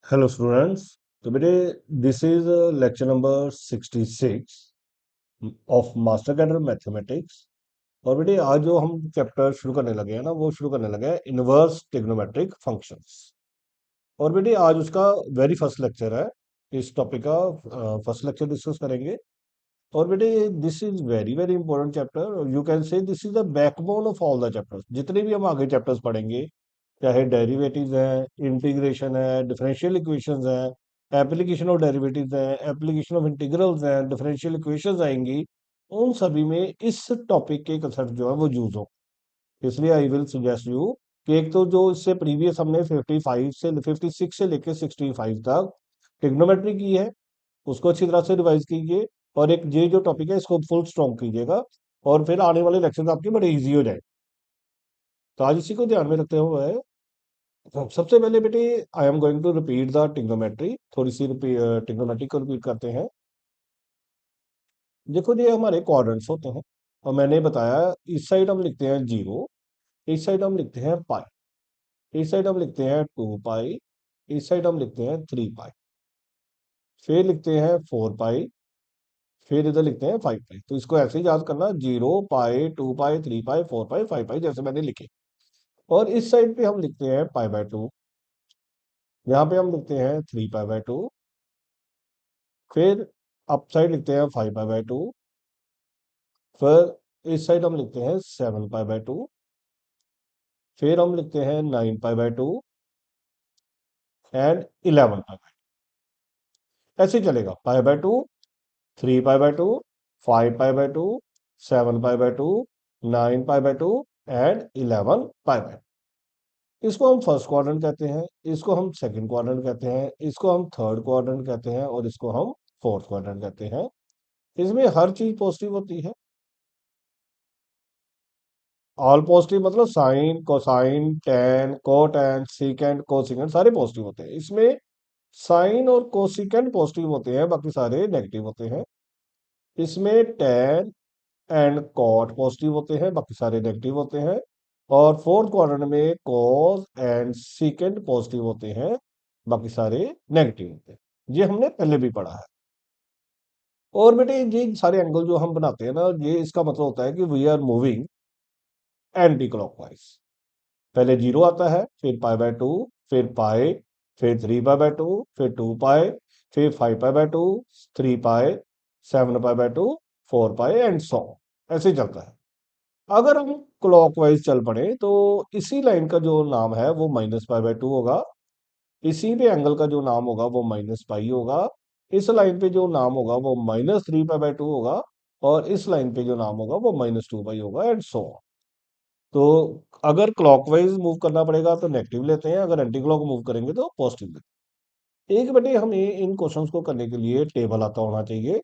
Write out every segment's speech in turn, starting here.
Hello students. So today this is lecture number 66 of master cadre mathematics. और बेटे आज जो हम चैप्टर शुरू करने लगे हैं ना वो शुरू करने लगे हैं इनवर्स ट्रिग्नोमेट्रिक फंक्शंस। और बेटे आज उसका वेरी फर्स्ट लेक्चर है। इस टॉपिक का फर्स्ट लेक्चर डिस्कस करेंगे। और बेटे this is very very important chapter. You can say this is the backbone of all the chapters. जितने भी हम आगे चैप्टर्स पढ़ेंगे, चाहे डेरिवेटिव्स हैं, इंटीग्रेशन है, डिफरेंशियल इक्वेशंस हैं, एप्लीकेशन ऑफ डेरिवेटिव्स हैं, एप्लीकेशन ऑफ इंटीग्रल्स हैं, डिफरेंशियल इक्वेशंस आएंगी, उन सभी में इस टॉपिक के कंसेप्ट जो है वो यूज हो। इसलिए आई विल सजेस्ट यू कि एक तो जो इससे प्रीवियस हमने 55 से 56 से लेकर 65 तक ट्रिग्नोमेट्री की है, उसको अच्छी तरह से रिवाइज कीजिए। और एक ये जो टॉपिक है इसको फुल स्ट्रॉन्ग कीजिएगा, और फिर आने वाले लेक्चर आपके बड़े इजी हो जाए। तो आज इसी को ध्यान में रखते हुए सबसे पहले बेटे I am going to repeat the trigonometry. थोड़ी सी ट्रिग्नोमेट्री को रिपीट करते हैं। देखो ये हमारे क्वाड्रेंट्स होते हैं, और मैंने बताया इस साइड हम लिखते हैं 0, इस साइड हम लिखते हैं पाई, इस साइड हम लिखते हैं 2 पाई, इस साइड हम लिखते हैं 3 पाई, फिर लिखते हैं 4 पाई, फिर इधर लिखते हैं 5 पाई। तो इसको ऐसे ही याद करना, 0 पाई, 2 पाई, 3 पाई, 4 पाई, 5 पाई, जैसे मैंने लिखे। और इस साइड पे हम लिखते हैं पाई/2, यहाँ पे हम लिखते हैं 3 पाई/2, फिर अप साइड लिखते हैं 5 पाई/2, फिर इस साइड हम लिखते हैं 7 पाई/2, फिर हम लिखते हैं 9 पाई/2 एंड 11 पाई। ऐसे चलेगा, पाई/2, 3 पाई/2, 5 पाई/2, 7 पाई/2, 9 पाई/2 एंड 11 पाई/2। इसको हम फर्स्ट क्वाड्रेंट कहते हैं, इसको हम सेकंड क्वाड्रेंट कहते हैं, इसको हम थर्ड क्वाड्रेंट कहते हैं, और इसको हम फोर्थ क्वाड्रेंट कहते हैं। इसमें हर चीज पॉजिटिव होती है। ऑल पॉजिटिव मतलब sine, cosine, tan, cotan, secant, cosecant सारे पॉजिटिव होते हैं। इसमें साइन और कोसिकेंट पॉजिटिव होते हैं, बाकी सारे नेगेटिव होते हैं। इसमें टेन एंड कॉट पॉजिटिव होते हैं, बाकी सारे नेगेटिव होते हैं। और फोर्थ क्वाड्रेंट में कॉस एंड सीकेंट पॉजिटिव होते हैं, बाकी सारे नेगेटिव होते हैं। ये हमने पहले भी पढ़ा है। और बेटे ये सारे एंगल जो हम बनाते हैं ना, ये इसका मतलब होता है कि we are moving anti clockwise. पहले 0 आता है, फिर पाई/2, फिर पाई, फिर 3 पाई/2, फिर 2 पाई, फिर 5 पाई/2, 3 पाई, 7 पाई/2, 4 पाई एंड सो ऐसे चलता है। अगर हम क्लॉकवाइज चल पड़े तो इसी लाइन का जो नाम है वो -पाई/2 होगा, इसी पे एंगल का जो नाम होगा वो -पाई होगा, इस लाइन पे जो नाम होगा वो -3 पाई/2 होगा, और इस लाइन पे जो नाम होगा वो -2 पाई होगा एंड सो। तो अगर क्लॉकवाइज मूव करना पड़ेगा तो नेगेटिव लेते हैं, अगर एंटी क्लॉक मूव करेंगे तो पॉजिटिव लेते हैं। एक बेटे हमें इन क्वेश्चंस को करने के लिए टेबल आता होना चाहिए।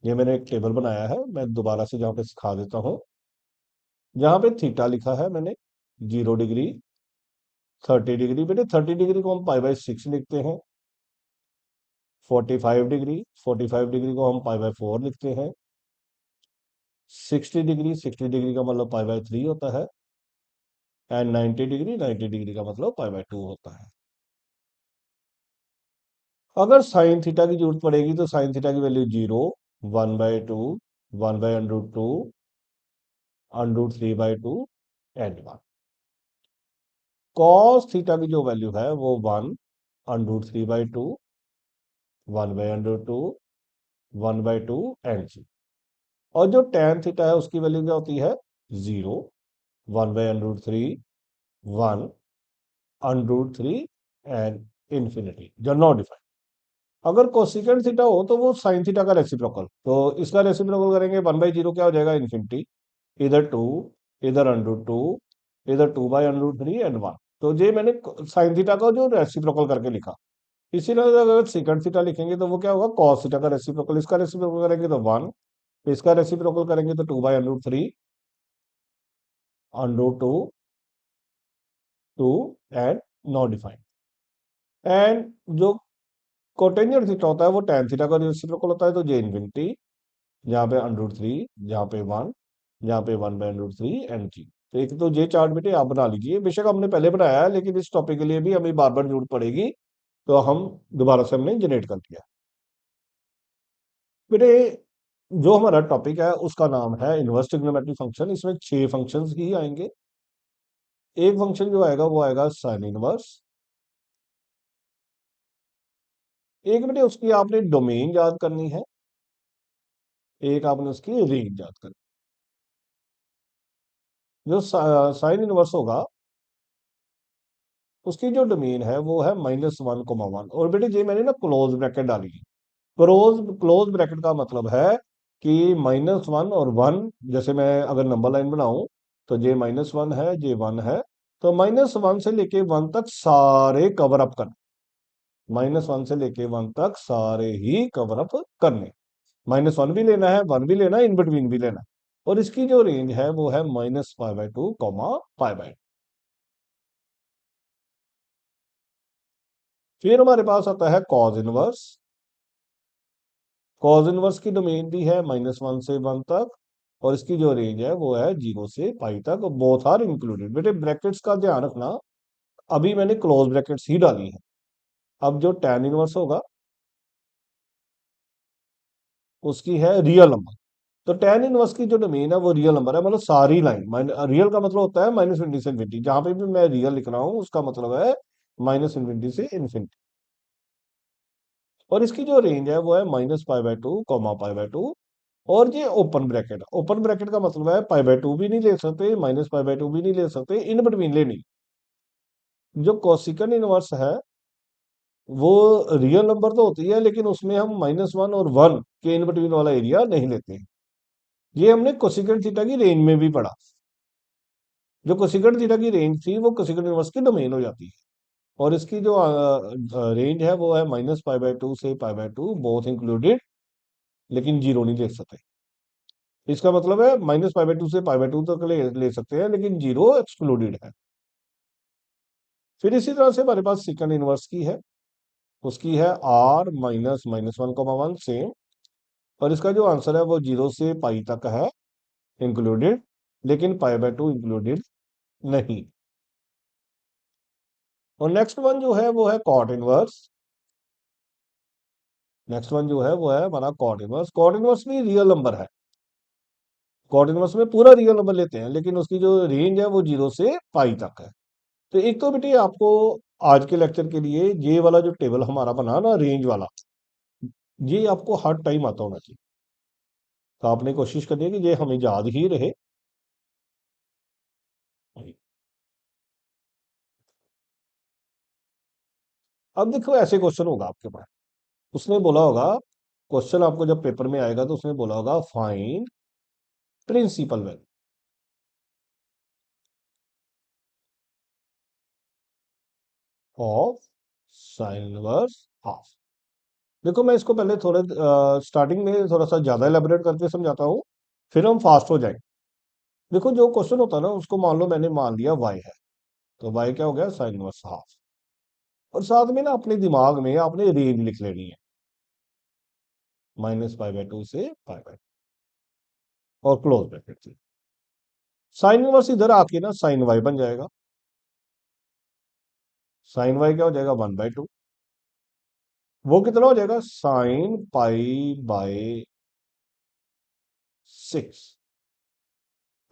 ये मैंने एक टेबल बनाया है, मैं दोबारा से जहाँ पे सिखा देता हूँ। जहाँ पे थीटा लिखा है मैंने 0 डिग्री, 30 डिग्री। बेटे 30 डिग्री को हम पाई/6 लिखते हैं। 45 डिग्री, 45 डिग्री को हम पाई/4 लिखते हैं। 60 डिग्री, 60 डिग्री का मतलब पाई/3 होता है। एंड 90 डिग्री, 90 डिग्री का मतलब पाई/2 होता है। अगर साइन थीटा की जरूरत पड़ेगी तो साइन थीटा की वैल्यू 0, 1/2, 1/√2, √3/2 एंड 1। कॉस थीटा की जो वैल्यू है वो 1, √3/2, 1/√2, 1/2 एंड 0। और जो टेन थीटा है उसकी वैल्यू क्या होती है? 0, 1/√3, 1, √3 एंड इन्फिनिटी, जो नॉट डिफाइंड। अगर कोसिकेंट थीटा हो तो वो साइन थीटा का रेसिप्रोकल, तो इसका रेसिप्रोकल करेंगे 1/0 क्या हो जाएगा? इन्फिनिटी। इधर 2, इधर √2, इधर 2/√3 एंड 1। तो ये मैंने साइन थीटा का जो रेसिप्रोकल करके लिखा। इसी तरह अगर सेकंड थीटा लिखेंगे तो वो क्या होगा? कॉस थीटा का रेसिप्रोकल। इसका रेसिप्रोकल करेंगे तो 1, इसका रेसिप्रोकल करेंगे तो 2/√3, √2, 2 एंड नॉट डिफाइंड। एंड जो कोटेंजेंट थीटा होता है वो टेन थीटा का रेसिप्रोकल होता है, तो जे इन्फिनिटी, यहाँ पे √3, यहाँ पे 1, यहाँ पे 1/√3 एंड जी। तो एक तो ये चार्ट बेटे आप बना लीजिए। बेशक हमने पहले बनाया है, लेकिन इस टॉपिक के लिए भी हमें बार बार जरूरत पड़ेगी, तो हम दोबारा से हमने जनरेट कर लिया। बेटे, जो हमारा टॉपिक है उसका नाम है इनवर्स ट्रिग्नोमेट्रिक फंक्शन। इसमें 6 फंक्शंस ही आएंगे। एक फंक्शन जो आएगा वो आएगा साइन इनवर्स। एक बेटे उसकी आपने डोमेन याद करनी है, एक आपने उसकी रेंज याद करनी। जो साइन इनवर्स होगा उसकी जो डोमेन है वो है -1, 1। और बेटे ये मैंने ना क्लोज ब्रैकेट डाली है। क्लोज ब्रैकेट का मतलब है कि -1 और 1, जैसे मैं अगर नंबर लाइन बनाऊं तो ये -1 है, ये 1 है, तो -1 से लेके 1 तक सारे कवर अप करने। -1 से लेके 1 तक सारे ही कवर अप करने। -1 भी लेना है, 1 भी लेना है, इन बिटवीन भी लेना है। और इसकी जो रेंज है वो है -π/2, π/2। फिर हमारे पास आता है कॉज इनवर्स। कॉज इनवर्स की डोमेन भी है -1 से 1 तक, और इसकी जो रेंज है वो है 0 से पाई तक। Both are included. बेटे ब्रैकेट्स का ध्यान रखना, अभी मैंने क्लोज ब्रैकेट्स ही डाली है। अब जो tan इनवर्स होगा उसकी है रियल नंबर। तो tan इनवर्स की जो डोमेन है वो रियल नंबर है, मतलब सारी लाइन। रियल का मतलब होता है -∞ से इन्फिनिटी। जहां पे भी मैं रियल लिख रहा हूं उसका मतलब है -∞ से इन्फिनिटी। और इसकी जो रेंज है वो है -π/2, π/2। और ये ओपन ब्रैकेट, ओपन ब्रैकेट का मतलब है π/2 भी नहीं ले सकते, -π/2 भी नहीं ले सकते, इन बिटवीन लेनी। जो कोसिकन इनवर्स है वो रियल नंबर तो होती है, लेकिन उसमें हम -1 और 1 के इन बिटवीन वाला एरिया नहीं लेते हैं। ये हमने कोसिकन थीटा की रेंज में भी पढ़ा। जो कोसिकन थीटा की रेंज थी वो कोसिकन इनवर्स की डोमेन हो जाती है। और इसकी जो रेंज है वो है -π/2 से π/2, बोथ इंक्लूडेड, लेकिन जीरो नहीं ले सकते। इसका मतलब है -π/2 से π/2 तक ले सकते हैं, लेकिन जीरो एक्सक्लूडेड है। फिर इसी तरह से हमारे पास सेकंड इनवर्स की है। उसकी है r -1, सेम। और इसका जो आंसर है वो 0 से पाई तक है इंक्लूडेड, लेकिन π/2 इंक्लूडेड नहीं। और नेक्स्ट वन जो है वो है कॉट इनवर्स। नेक्स्ट वन जो है वो है हमारा कॉट इनवर्स। कॉट इनवर्स भी रियल नंबर है। कॉट इनवर्स में पूरा रियल नंबर लेते हैं, लेकिन उसकी जो रेंज है वो 0 से पाई तक है। तो एक तो बेटे आपको आज के लेक्चर के लिए ये वाला जो टेबल हमारा बना ना रेंज वाला, ये आपको हर टाइम आता होना चाहिए। तो आपने कोशिश करनी है कि ये हमें याद ही रहे। अब देखो ऐसे क्वेश्चन होगा आपके पास, उसने बोला होगा, क्वेश्चन आपको जब पेपर में आएगा तो उसने बोला होगा find principal value of sine inverse half. देखो मैं इसको पहले थोड़ा स्टार्टिंग में थोड़ा सा ज्यादा एलेबोरेट करके समझाता हूँ, फिर हम फास्ट हो जाएंगे। देखो जो क्वेश्चन होता है ना उसको मान लो मैंने मान लिया y है, तो y क्या हो गया, साइन इनवर्स हाफ। और साथ में ना अपने दिमाग में आपने रेंज लिख लेनी है, -π/2 से π/2, और क्लोज ब्रैकेट थी। साइन इनवर्स इधर आके ना साइन y बन जाएगा। साइन y क्या हो जाएगा, 1/2। वो कितना हो जाएगा, sin π/6।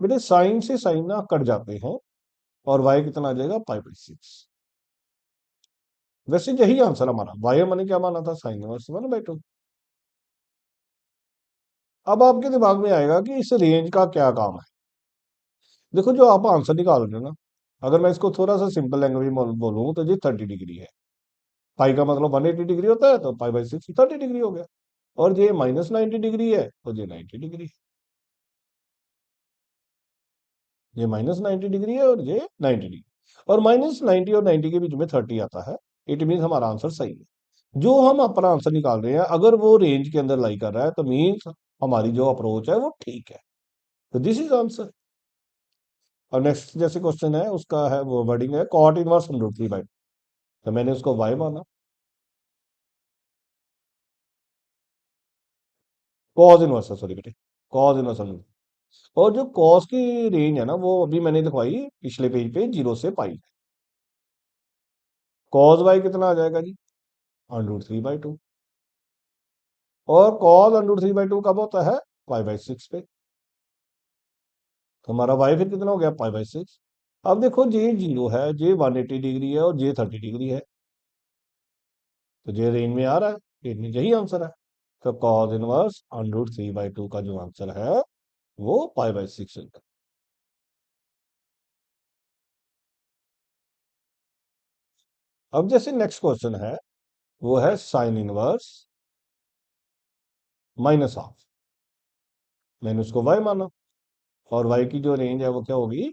बेटे साइन से साइन ना कट जाते हैं, और y कितना आ जाएगा, π/6। वैसे यही आंसर हमारा, y मैंने क्या माना था, साइन इनवर्स 1/2। अब आपके दिमाग में आएगा कि इस रेंज का क्या काम है। देखो जो आप आंसर निकाल रहे हो ना, अगर मैं इसको थोड़ा सा सिंपल लैंग्वेज में बोलूँ तो ये 30 डिग्री है। पाई का मतलब 180 डिग्री होता है, तो π/6 30 डिग्री हो गया। और ये -90 डिग्री है, तो ये 90 डिग्री। ये -90 डिग्री है और ये 90 डिग्री। और -90 और 90 के बीच में 30 आता है। इट मीन हमारा आंसर सही है। जो हम अपना आंसर निकाल रहे हैं अगर वो रेंज के अंदर लाई कर रहा है तो मीन्स हमारी जो अप्रोच है वो ठीक है। तो दिस इज आंसर। और नेक्स्ट जैसे क्वेश्चन है उसका है वो वर्डिंग है कॉट इनवर्स √3/, तो मैंने उसको y माना। कॉज इनवर्स है, सॉरी बेटे, कॉज इनवर्स √3। और जो कॉस की रेंज है ना वो अभी मैंने लिखवाई पिछले पेज पे 0 से पाई। कॉज y कितना आ जाएगा जी, √3/2। और कॉस √3/2 कब होता है? π/6 पे। तो हमारा y फिर कितना हो गया? π/6। अब देखो जे 0 है, जे 180 डिग्री है और जे 30 डिग्री है, तो जे रेंज में आ रहा है, रेंज में यही आंसर है। तो कॉस इनवर्स √3/2 का जो आंसर है वो π/6 है। अब जैसे नेक्स्ट क्वेश्चन है, वो है साइन इनवर्स -½ मैंने उसको y माना, और y की जो रेंज है वो क्या होगी?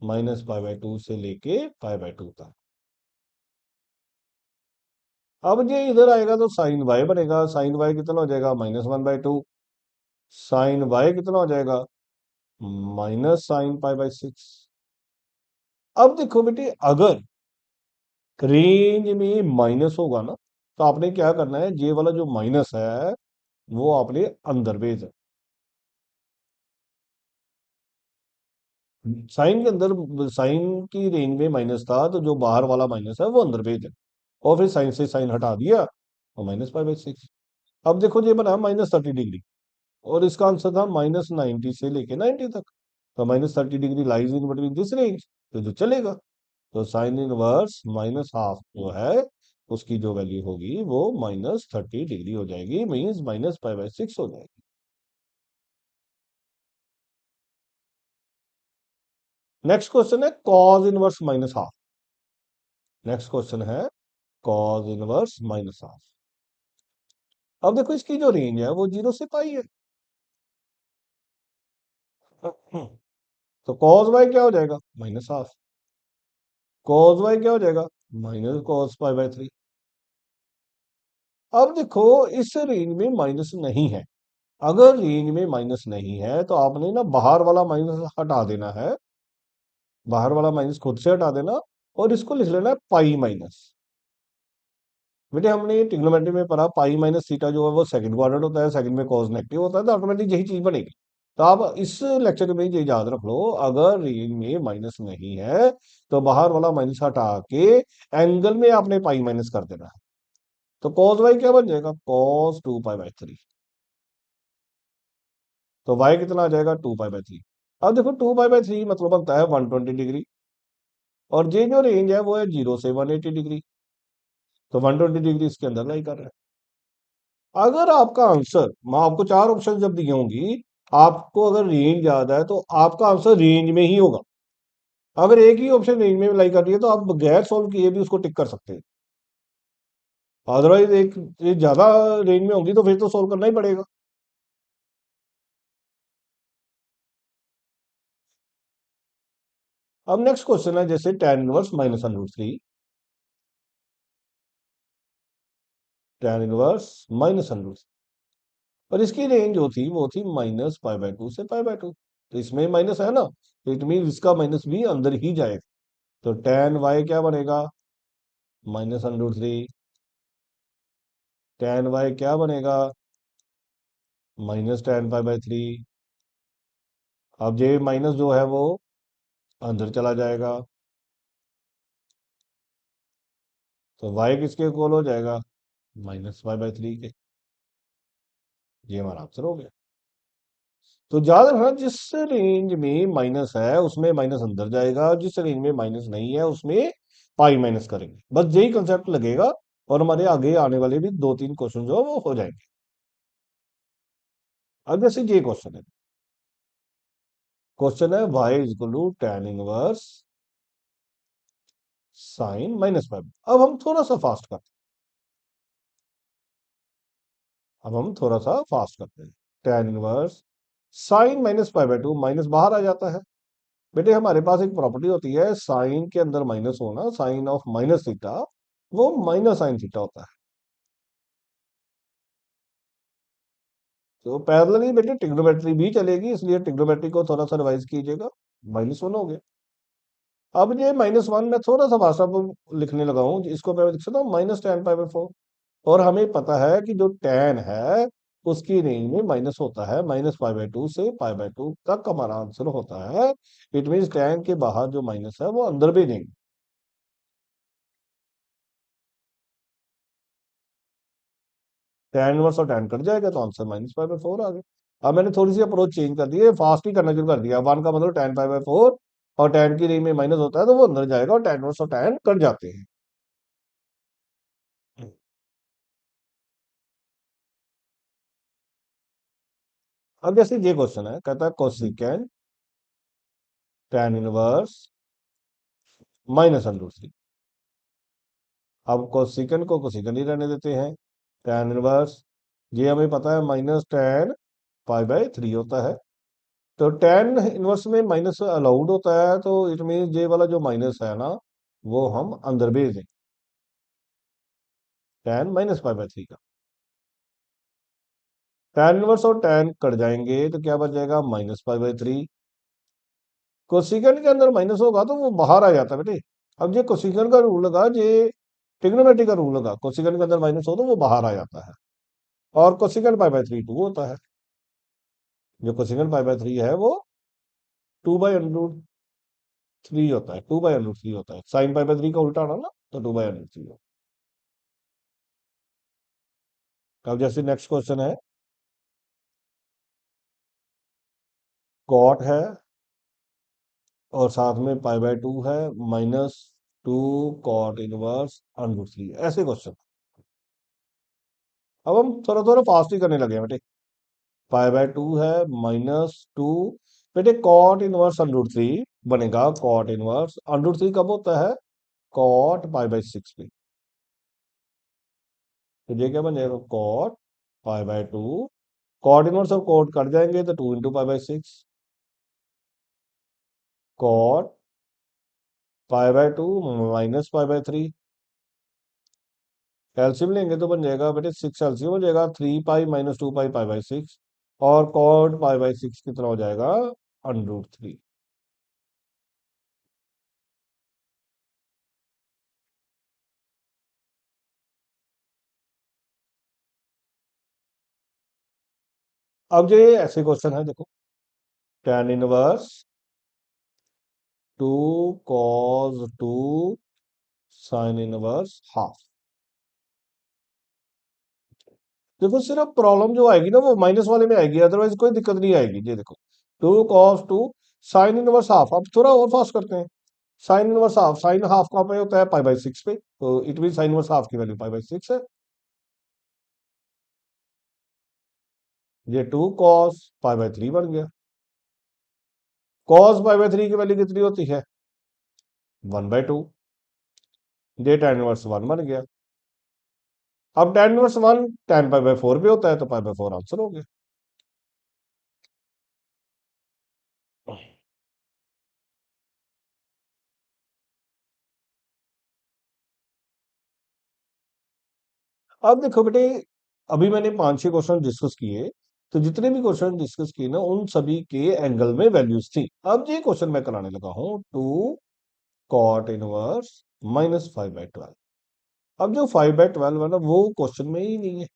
-π/2 से लेके π/2 तक। अब ये इधर आएगा तो साइन y बनेगा, साइन y कितना हो जाएगा? -1/2। साइन y कितना हो जाएगा? Minus sine π/6। अब देखो बेटे, अगर रेंज में माइनस होगा ना, तो आपने क्या करना है, ये वाला जो माइनस है वो आपने अंदर भेजना। साइन के अंदर, साइन की रेंज में माइनस था, तो जो बाहर वाला माइनस है वो अंदर भेज, और फिर साइन से साइन हटा दिया और -π/6। अब देखो ये बना -30 डिग्री, और इसका आंसर था -90 से लेके 90 तक। तो -30 degree lies in between this range, तो जो चलेगा। तो साइन इनवर्स -½ जो है उसकी जो वैल्यू होगी वो -30 डिग्री हो जाएगी, मीन्स -π/6 हो जाएगी। नेक्स्ट क्वेश्चन है कॉज इनवर्स -½ नेक्स्ट क्वेश्चन है कॉज इनवर्स -½ अब देखो इसकी जो रेंज है वो 0 से पाई है। तो कॉज वाई क्या हो जाएगा? -½ कॉज वाई क्या हो जाएगा? -cos π/3। अब देखो इस रेंज में माइनस नहीं है। अगर रेंज में माइनस नहीं है तो आपने ना बाहर वाला माइनस हटा देना है, बाहर वाला माइनस खुद से हटा देना, और इसको लिख लेना है पाई माइनस। बेटे हमने ट्रिग्नोमेट्री में पढ़ा, पाई माइनस थीटा जो है वो सेकंड क्वाड्रेंट होता है, सेकंड में कॉस नेगेटिव होता है, तो ऑटोमेटिक यही चीज बनेगी। तो आप इस लेक्चर में ये याद रख लो, अगर रेंज में माइनस नहीं है तो बाहर वाला माइनस हटा के एंगल में आपने पाई माइनस कर देना है। तो कॉस वाई क्या बन जाएगा? कॉस 2π/3। तो y कितना आ जाएगा? 2π/3। अब देखो 2π/3 मतलब बनता है 120 डिग्री, और ये जो रेंज है वो है 0 से 180 डिग्री, तो 120 डिग्री इसके अंदर लाई कर रहा है। अगर आपका आंसर, मैं आपको चार ऑप्शन जब दी होंगी, आपको अगर रेंज याद है तो आपका आंसर रेंज में ही होगा। अगर एक ही ऑप्शन रेंज में लाई कर रही है तो आप बगैर सोल्व किए भी उसको टिक कर सकते हैं। अदरवाइज एक ज्यादा रेंज में होगी तो फिर तो सोल्व करना ही पड़ेगा। अब नेक्स्ट क्वेश्चन है जैसे tan इनवर्स -√3, tan इनवर्स -√3, और इसकी रेंज जो थी वो थी -π/2 से π/2। तो इसमें माइनस है ना, तो इट मीन इसका माइनस भी अंदर ही जाएगा। तो tan y क्या बनेगा? -√3। tan y क्या बनेगा? -tan π/3। अब ये माइनस जो है वो अंदर चला जाएगा, तो y किसके इक्वल हो जाएगा? -π/3 के। ये हमारा आंसर हो गया। तो याद रखना, जिस रेंज में माइनस है उसमें माइनस अंदर जाएगा, जिस रेंज में माइनस नहीं है उसमें पाई माइनस करेंगे, बस यही कंसेप्ट लगेगा, और हमारे आगे आने वाले भी 2-3 क्वेश्चन जो है वो हो जाएंगे। अब जैसे ये क्वेश्चन है, क्वेश्चन है y tan इनवर्स साइन -π। अब हम थोड़ा सा फास्ट करते हैं, अब हम थोड़ा सा फास्ट करते हैं। tan इनवर्स साइन -π/2, माइनस बाहर आ जाता है। बेटे हमारे पास एक प्रॉपर्टी होती है, साइन के अंदर माइनस होना, साइन ऑफ माइनस थीटा वो माइनस साइन थीटा होता है। तो पैरेलली बेटे ट्रिग्नोमेट्री भी चलेगी, इसलिए ट्रिग्नोमेट्री को थोड़ा सा रिवाइज कीजिएगा। -1 हो गया। अब ये -1 मैं थोड़ा सा भाषा पर लिखने लगा हूं, इसको मैं लिख सकता हूँ -tan π/4। और हमें पता है कि जो tan है उसकी रेंज में माइनस होता है, -π/2 से π/2 तक हमारा आंसर होता है। इट मीन tan के बाहर जो माइनस है वो अंदर भी नहीं। tan इनवर्स और tan कट जाएगा तो आंसर -π/4 आ गया। अब मैंने थोड़ी सी अप्रोच चेंज कर दी है, फास्ट ही करना शुरू कर दिया। 1 का मतलब tan π/4, और tan की रेंज में माइनस होता है तो वो अंदर जाएगा और tan इनवर्स और tan कट जाते हैं। अब जैसे ये क्वेश्चन है, कहता है कोसिकेंट tan इनवर्स -√3। अब कोसिकेंट को कोसिकेंट ही रहने देते हैं। tan इनवर्स, ये हमें पता है -tan π/3 होता है। तो tan इनवर्स में माइनस अलाउड होता है, तो इट मीन ये वाला जो माइनस है ना, वो हम अंदर भेज दें, tan -π/3 का। tan इनवर्स और tan कट जाएंगे तो क्या बच जाएगा, -π/3। कोसिकेंट के अंदर माइनस होगा तो वो बाहर आ जाता है बेटे। अब ये कोसिकेंट का रूल लगा, ये ट्रिग्नोमेट्री का रूल लगा, कोसिकेंट के अंदर माइनस हो तो वो बाहर आ जाता है। और कोसिकेंट π/3 2 होता है। जो कोसिकेंट π/3 है वो 2/√3 होता है, 2/√3 होता है। साइन π/3 का उल्टा आना ना, तो 2/√3 होता है। अब जैसे नेक्स्ट क्वेश्चन है, कॉट है और साथ में π/2 है, -2 कॉट इनवर्स √3, ऐसे क्वेश्चन। अब हम थोड़ा थोड़ा फास्ट ही करने लगे हैं बेटे। π/2 है, -2, बेटे कॉट इनवर्स √3 बनेगा। कॉट इनवर्स √3 कब होता है, कॉट π/6 पे। तो ये क्या बन जाएगा, कॉट π/2, कॉट इनवर्स और कॉट कट जाएंगे तो 2 × π/6, कॉट π/2 -π/3। एलसीएम लेंगे तो बन जाएगा बेटे 6, एलसीएम हो जाएगा 3π - 2π π/6, और कॉट π/6 कितना हो जाएगा, √3। अब ये ऐसे क्वेश्चन है, देखो, tan inverse 2 cos 2 sin inverse half. देखो सिर्फ प्रॉब्लम जो आएगी ना वो माइनस वाले में आएगी, अदरवाइज कोई दिक्कत नहीं आएगी। ये देखो, 2 cos 2 साइन इनवर्स हाफ। अब थोड़ा और फास्ट करते हैं। Sine inverse half, sine half कहाँ पे होता है, π/6 पे, तो it mean sine inverse half की वैल्यू π/6 है। ये 2 cos π/3 बन गया। cos π/3 की वैल्यू कितनी होती है, 1/2। ये tan इनवर्स 1 बन गया। अब tan इनवर्स 1 tan π/4 पे होता है, तो π/4 आंसर हो गया। अब देखो बेटे, अभी मैंने 5-6 क्वेश्चन डिस्कस किए, तो जितने भी क्वेश्चन डिस्कस किए ना उन सभी के एंगल में वैल्यूज थी। अब ये क्वेश्चन मैं कराने लगा हूं, 2 cot 1 -5/12। अब जो 5/12 है ना वो क्वेश्चन में ही नहीं है।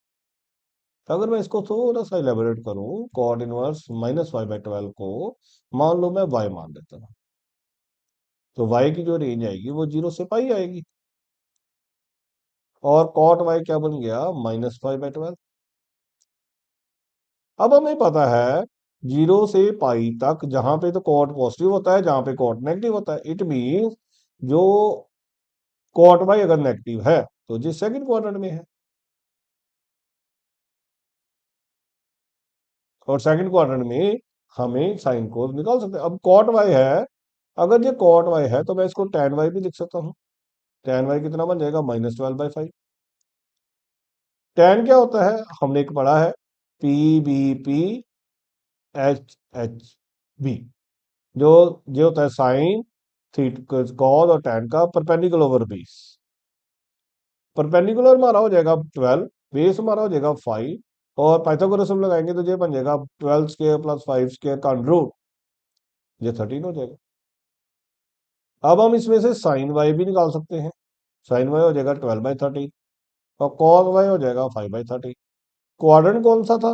अगर मैं इसको थोड़ा सा इलेबोरेट करूं, कॉट इनवर्स -5/12 को मान लो मैं y मान लेता हूं, तो y की जो रेंज आएगी वो 0 से पाई आएगी। और कॉट y क्या बन गया, -5/12। अब हमें पता है 0 से पाई तक जहां पे तो कॉट पॉजिटिव होता है, जहां पे कॉट नेगेटिव होता है। इट मीन जो कॉट y अगर नेगेटिव है तो जी सेकंड क्वाड्रेंट में है, और सेकंड क्वाड्रेंट में हमें साइन को निकाल सकते हैं। अब कॉट y है, अगर ये कॉट y है तो मैं इसको tan y भी लिख सकता हूँ। tan y कितना बन जाएगा, -12/5। tan क्या होता है, हमने एक पढ़ा है, PBP H H B, जो ये होता है साइन थीट कॉस और tan का परपेंडिकुलर ओवर बेस। परपेंडिकुलर हमारा हो जाएगा 12, बेस हमारा हो जाएगा 5, और पाइथागोरस हम लगाएंगे तो ये बन जाएगा 12² + 5² का रूट, ये 13 हो जाएगा। अब हम इसमें से साइन y भी निकाल सकते हैं। साइन y हो जाएगा 12/13, और कॉस y हो जाएगा 5/13। क्वाड्रेंट कौन सा था,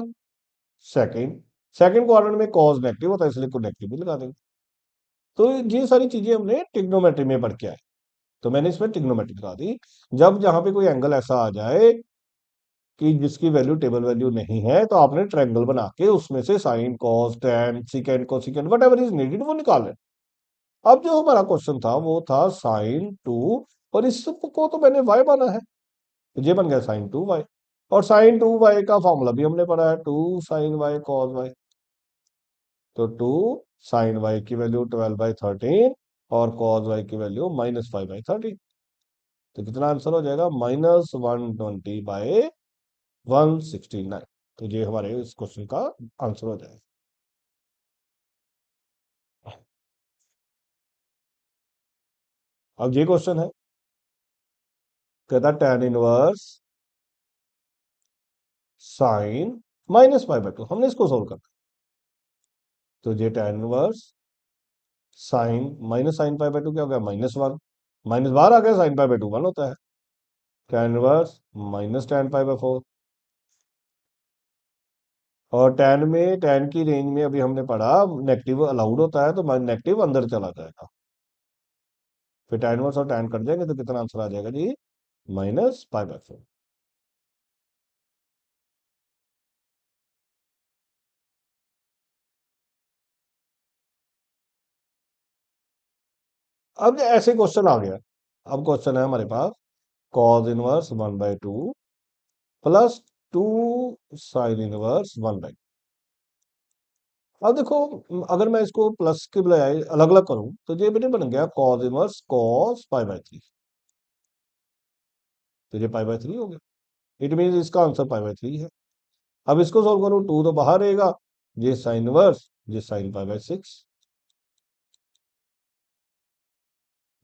सेकंड। सेकंड क्वाड्रेंट में कॉस नेगेटिव होता है, इसलिए को नेगेटिव भी लगा देंगे। तो ये सारी चीजें हमने ट्रिग्नोमेट्री में पढ़ के आए, तो मैंने इसमें ट्रिग्नोमेट्री लगा दी। जब जहां पे कोई एंगल ऐसा आ जाए कि जिसकी वैल्यू टेबल वैल्यू नहीं है, तो आपने ट्रायंगल बना के उसमें से sine cos tan सीकेंड cosecant what ever is needed वो निकाले। अब जो हमारा क्वेश्चन था वो था साइन टू, और इसको तो मैंने वाई माना है, तो ये बन गया साइन टू वाई। और साइन टू वाई का फॉर्मूला भी हमने पढ़ा है, two sine y cos y. तो टू साइन वाई की वैल्यू 12/13 और कॉस वाई की वैल्यू -5/13। तो कितना आंसर हो जाएगा, -120/169। तो ये हमारे इस क्वेश्चन का आंसर हो जाएगा। अब ये क्वेश्चन है, कहता tan इनवर्स साइन -π/2, हमने इसको सोल्व करना। तो ये tan inverse sine minus sine π/2 क्या हो गया, -1, माइनस बाहर आ गया, साइन π/2 1 होता है। tan इनवर्स -tan π/4, और tan में tan की रेंज में अभी हमने पढ़ा नेगेटिव अलाउड होता है, तो नेगेटिव अंदर चला जाएगा, फिर tan इनवर्स और tan कट जाएंगे, तो कितना आंसर आ जाएगा जी, -π/4। अब ऐसे क्वेश्चन आ गया, अब क्वेश्चन है हमारे पास cos inverse 1/2 plus 2 sine inverse 1/2। अब देखो, अगर मैं इसको प्लस के बजाय अलग अलग करूं, तो ये बेटे बन गया cos इनवर्स cos π/3। तो ये π/3 हो गया, इट मीन इसका आंसर π/3 है। अब इसको सोल्व करूं, टू तो बाहर रहेगा, ये साइन इनवर्स ये साइन π/6,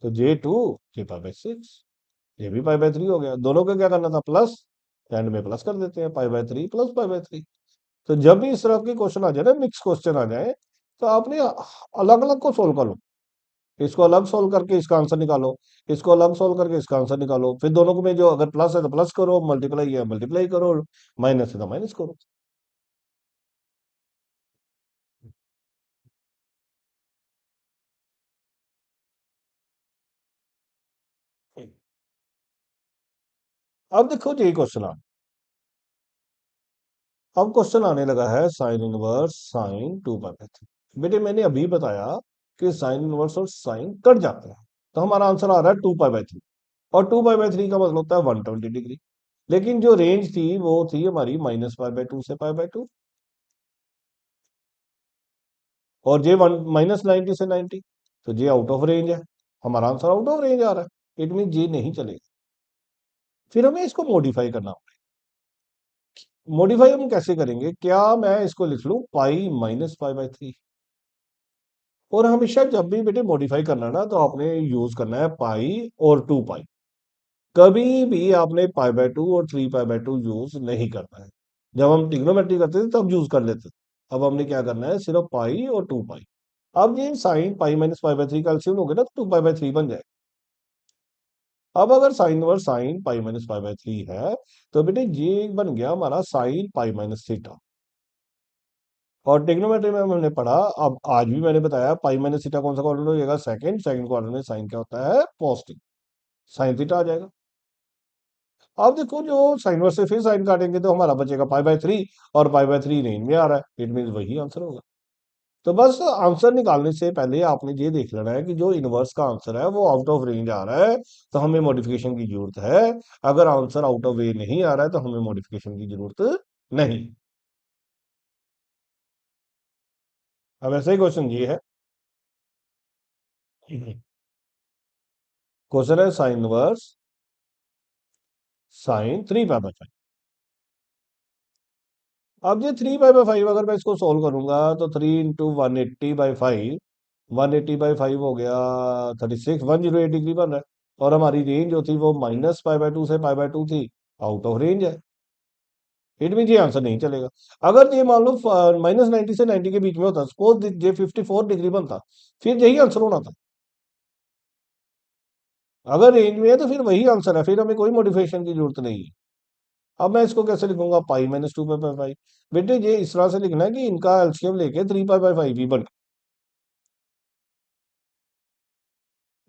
तो J2 ये π/6, ये भी π/3 हो गया। दोनों को क्या करना था, प्लस, एंड में प्लस कर देते हैं, π/3 प्लस π/3। तो जब भी इस तरह के क्वेश्चन आ जाए ना, मिक्स क्वेश्चन आ जाए, तो आपने अलग अलग को सोल्व कर लो, इसको अलग सोल्व करके इसका आंसर निकालो, इसको अलग सोल्व करके इसका आंसर निकालो, फिर दोनों को में जो अगर प्लस है तो प्लस करो, मल्टीप्लाई है मल्टीप्लाई करो, माइनस है तो माइनस करो। अब देखो ये क्वेश्चन आ, अब क्वेश्चन आने लगा है साइन इनवर्स साइन 2π/3। बेटे मैंने अभी बताया कि साइन इनवर्स और साइन कट जाते हैं, तो हमारा आंसर आ रहा है 2π/3, और 2π/3 का मतलब होता है 120 डिग्री। लेकिन जो रेंज थी वो थी हमारी -π/2 से π/2, और ये वन -90 से 90, तो ये आउट ऑफ रेंज है, हमारा आंसर आउट ऑफ रेंज आ रहा है, इट मीन ये नहीं चलेगा। फिर हमें इसको मॉडिफाई करना होगा। मॉडिफाई हम कैसे करेंगे, क्या मैं इसको लिख लूं π-π/3, और हमेशा जब भी बेटे मॉडिफाई करना ना, तो आपने यूज करना है पाई और 2π। कभी भी आपने π/2 और 3π/2 यूज नहीं करना है। जब हम ट्रिग्नोमेट्री करते थे तब यूज कर लेते थे, अब हमने क्या करना है, सिर्फ पाई और 2π। अब ये साइन π-π/3 का एलसीएम हो गया ना, तो 2π/3 बन जाए। अब अगर साइन वर्स साइन π-π/3 है, तो बेटे ये बन गया हमारा साइन π-θ। और ट्रिग्नोमेट्री में हमने पढ़ा, अब आज भी मैंने बताया, π-θ कौन सा क्वाड्रेंट हो जाएगा, सेकंड, सेकंड क्वाड्रेंट में साइन क्या होता है, पॉजिटिव, साइन थीटा आ जाएगा। अब देखो, जो साइन वर्स से फिर साइन काटेंगे, तो हमारा बचेगा π/3, और π/3 रेंज में आ रहा है, इट मीन वही आंसर होगा। तो बस आंसर निकालने से पहले आपने ये देख लेना है कि जो इनवर्स का आंसर है वो आउट ऑफ रेंज आ रहा है, तो हमें मॉडिफिकेशन की जरूरत है। अगर आंसर आउट ऑफ वे नहीं आ रहा है, तो हमें मॉडिफिकेशन की जरूरत नहीं। अब ऐसा ही क्वेश्चन ये है, क्वेश्चन है साइन इनवर्स साइन 3π/5। अब ये 3π/5 अगर मैं इसको सोल्व करूंगा, तो 3 × 180/5, 180/5 हो गया 36, 108 डिग्री बन रहा है। और हमारी रेंज जो थी वो -π/2 से π/2 थी, आउट ऑफ रेंज है, इट मीन ये आंसर नहीं चलेगा। अगर ये मान लो -90 से 90 के बीच में होता, सपोज ये 54 डिग्री बनता, फिर यही आंसर होना था। अगर रेंज में है तो फिर वही आंसर है, फिर हमें कोई मॉडिफिकेशन की जरूरत नहीं है। अब मैं इसको कैसे लिखूंगा, π-2π/5। बेटे ये इस तरह से लिखना है कि इनका एलसीएम लेके 3π/5 ही बन।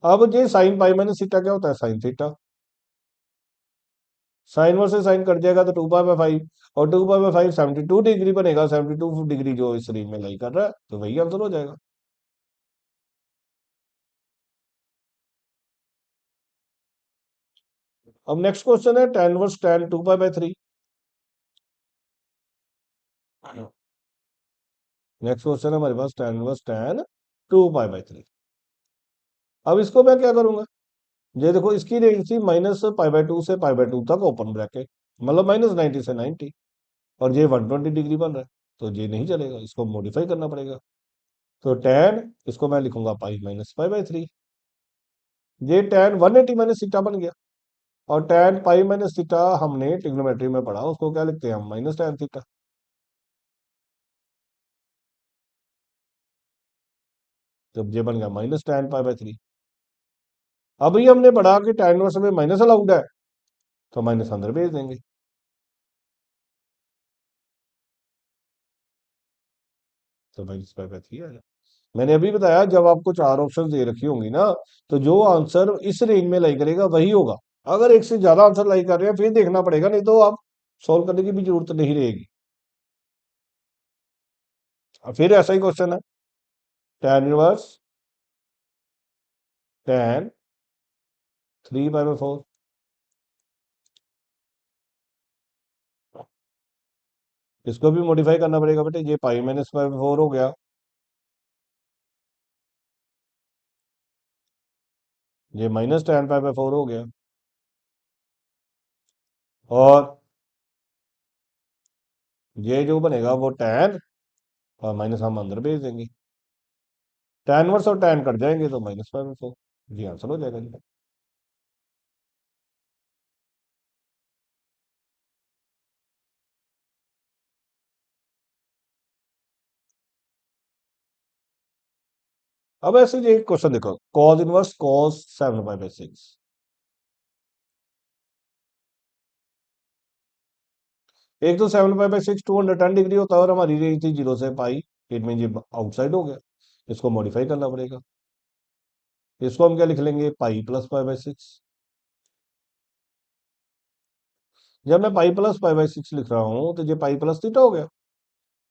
अब ये साइन π-θ क्या होता है, साइन थीटा। साइन वर्ड से साइन कट जाएगा तो 2 पाई बाय 5, और 2 पाई बाय 5 72 डिग्री बनेगा, 72 डिग्री जो इस रिंग में लाई कर रहा है, तो वही आंसर हो जाएगा। अब नेक्स्ट क्वेश्चन है tan verse tan 2 pi by 3। Next question है हमारे पास tan verse tan 2 pi by 3। अब इसको मैं क्या करूंगा, ये देखो इसकी रेंज थी -π/2 से π/2 तक ओपन ब्रैकेट, मतलब -90 से 90, और ये 120 डिग्री बन रहा है, तो ये नहीं चलेगा, इसको मॉडिफाई करना पड़ेगा। तो tan, इसको मैं लिखूंगा पाई माइनस π/3, ये tan 180 माइनस थीटा बन गया। और tan पाई माइनस थीटा हमने ट्रिग्नोमेट्री में पढ़ा, उसको क्या लिखते हैं हम, माइनस tan थीटा। जब ये बन गया -tan π/3। अभी हमने पढ़ा कि tan इनवर्स में माइनस अलाउड है, तो माइनस अंदर भेज देंगे। तो -π/3 आ जाए। मैंने अभी बताया जब आपको चार ऑप्शन दे रखी होंगी ना, तो जो आंसर इस रेंज में लाई करेगा वही होगा। अगर एक से ज्यादा आंसर लाई कर रहे हैं फिर देखना पड़ेगा, नहीं तो आप सॉल्व करने की भी जरूरत नहीं रहेगी। फिर ऐसा ही क्वेश्चन है, tan इनवर्स tan 3 π/4। इसको भी मॉडिफाई करना पड़ेगा बेटे, ये पाई माइनस π/4 हो गया, ये -tan π/4 हो गया, और ये जो बनेगा वो tan, और माइनस हम अंदर भेज देंगे, tan वर्स और tan कट जाएंगे तो -π/4। जी आंसर हो जाएगा जी। अब ऐसे ही एक क्वेश्चन देखो, cos इनवर्स cos 7 π/6। एक तो 7 π/6 210 डिग्री होता है, और हमारी रेंज थी 0 से π, इट मीन ये आउटसाइड हो गया, इसको मॉडिफाई करना पड़ेगा। इसको हम क्या लिख लेंगे, π+π/6। जब मैं π+π/6 लिख रहा हूं तो ये पाई प्लस थीटा हो गया,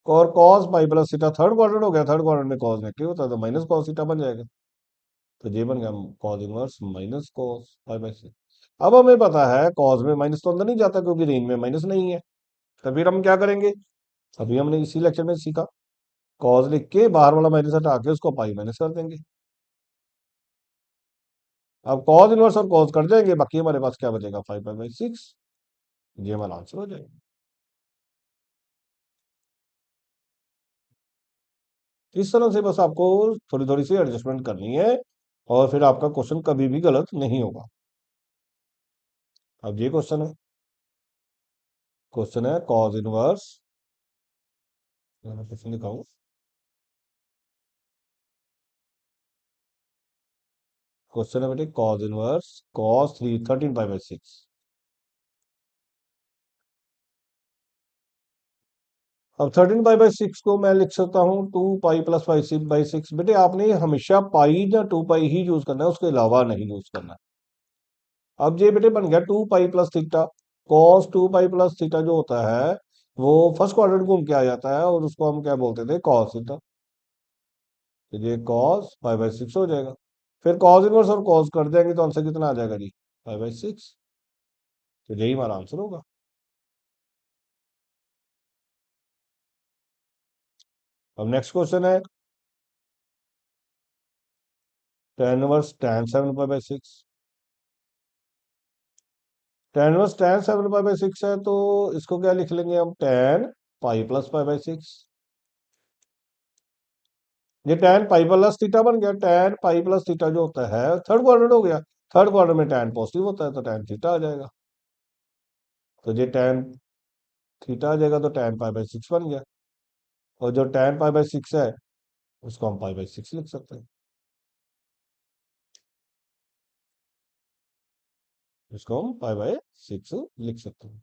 और cos π+ थीटा थर्ड क्वाड्रेंट हो गया, थर्ड क्वाड्रेंट में cos नेगेटिव होता है, तो माइनस cos थीटा बन जाएगा। तो ये बन गया cos इनवर्स माइनस cos π/6। अब हमें पता है cos में माइनस तो अंदर नहीं जाता, क्योंकि रेंज में माइनस नहीं है। तो फिर हम क्या करेंगे, अभी हमने इसी लेक्चर में सीखा, cos लिख के बाहर वाला माइनस हटा के उसको पाई माइनस कर देंगे। अब cos इनवर्स और cos कट जाएंगे, बाकी हमारे पास क्या बचेगा, 5π/6। ये हमारा आंसर हो जाएगा। इस तरह से बस आपको थोड़ी थोड़ी सी एडजस्टमेंट करनी है, और फिर आपका क्वेश्चन कभी भी गलत नहीं होगा। अब ये क्वेश्चन है cos इनवर्स, क्वेश्चन लिखा हूं, क्वेश्चन है बेटे cos इनवर्स cos 13π/6। अब 13π/6 को मैं लिख सकता हूँ 2 पाई + π/6। बेटे आपने हमेशा पाई या 2 पाई ही यूज करना है, उसके अलावा नहीं यूज करना है। अब ये बेटे बन गया 2 पाई + थीटा, cos 2 पाई + थीटा जो होता है वो फर्स्ट क्वाड्रेंट घूम के आ जाता है, और उसको हम क्या बोलते थे, cos थीटा। तो ये cos π/6 हो जाएगा। फिर cos इनवर्स और cos कर देंगे तो आंसर कितना आ जाएगा जी, π/6। तो यही हमारा आंसर होगा। अब नेक्स्ट क्वेश्चन है tan inverse tan 7 π/6। tan inverse tan 7 π/6 है, तो इसको क्या लिख लेंगे हम, tan π+π/6। ये tan π+थीटा बन गया, tan π+थीटा जो होता है थर्ड क्वाड्रेंट हो गया, थर्ड क्वाड्रेंट में tan पॉजिटिव होता है, तो tan थीटा आ जाएगा। तो ये tan थीटा आ जाएगा, तो tan π/6 बन गया, और जो tan π/6 है उसको हम π/6 लिख सकते हैं, इसको हम π/6 लिख सकते हैं।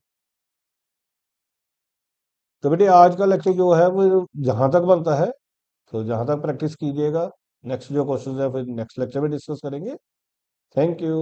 तो बेटे आज का लेक्चर जो है वो जहां तक बनता है, तो जहां तक प्रैक्टिस कीजिएगा। नेक्स्ट जो क्वेश्चन है फिर नेक्स्ट लेक्चर में डिस्कस करेंगे। Thank you.